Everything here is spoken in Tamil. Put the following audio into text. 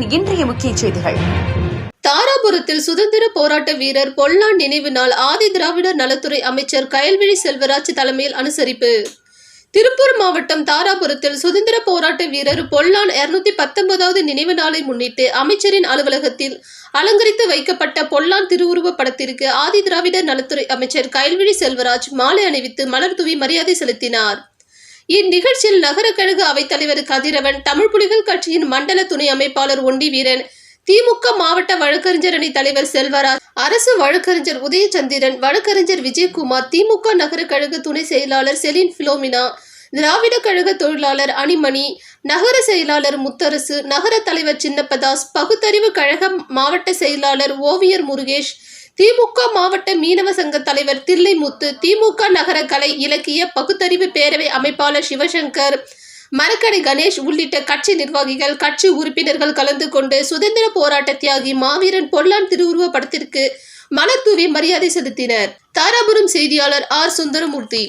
தமிழரின் இன்றைய முக்கிய செய்திகள். தாராபுரத்தில் சுதந்திர போராட்ட வீரர் பொல்லான் நினைவு நாள் ஆதி திராவிடர் நலத்துறை அமைச்சர் கயல்விழி செல்வராஜ் தலைமையில் அனுசரிப்பு. திருப்பூர் மாவட்டம் தாராபுரத்தில் சுதந்திர போராட்ட வீரர் பொல்லான் 219வது நினைவு நாளை முன்னிட்டு அமைச்சரின் அலுவலகத்தில் அலங்கரித்து வைக்கப்பட்ட பொல்லான் திருவுருவ படத்திற்கு ஆதி திராவிடர் நலத்துறை அமைச்சர் கயல்விழி செல்வராஜ் மாலை அணிவித்து மலர் தூவி மரியாதை செலுத்தினார். இந்நிகழ்ச்சியில் நகர கழக அவைத்தலைவர் கதிரவன், தமிழ் புலிகள் கட்சியின் மண்டல துணை அமைப்பாளர் ஒண்டி வீரன், திமுக மாவட்ட வழக்கறிஞர் அணி தலைவர் செல்வராஜ், அரசு வழக்கறிஞர் உதயச்சந்திரன், வழக்கறிஞர் விஜயகுமார், திமுக நகர கழக துணை செயலாளர் செலின் பிலோமினா, திராவிட கழக தொழிலாளர் அணிமணி, நகர செயலாளர் முத்தரசு, நகர தலைவர் சின்னப்பதாஸ், பகுத்தறிவு கழக மாவட்ட செயலாளர் ஓவியர் முருகேஷ், திமுக மாவட்ட மீனவ சங்க தலைவர் தில்லைமுத்து, திமுக நகர கலை இலக்கிய பகுத்தறிவு பேரவை அமைப்பாளர் சிவசங்கர், மரக்கடை கணேஷ் உள்ளிட்ட கட்சி நிர்வாகிகள், கட்சி உறுப்பினர்கள் கலந்து கொண்டு சுதந்திர போராட்ட தியாகி மாவீரன் பொல்லான் திருவுருவ படத்திற்கு மலர் தூவி மரியாதை செலுத்தினர். தாராபுரம் செய்தியாளர் ஆர் சுந்தரமூர்த்தி.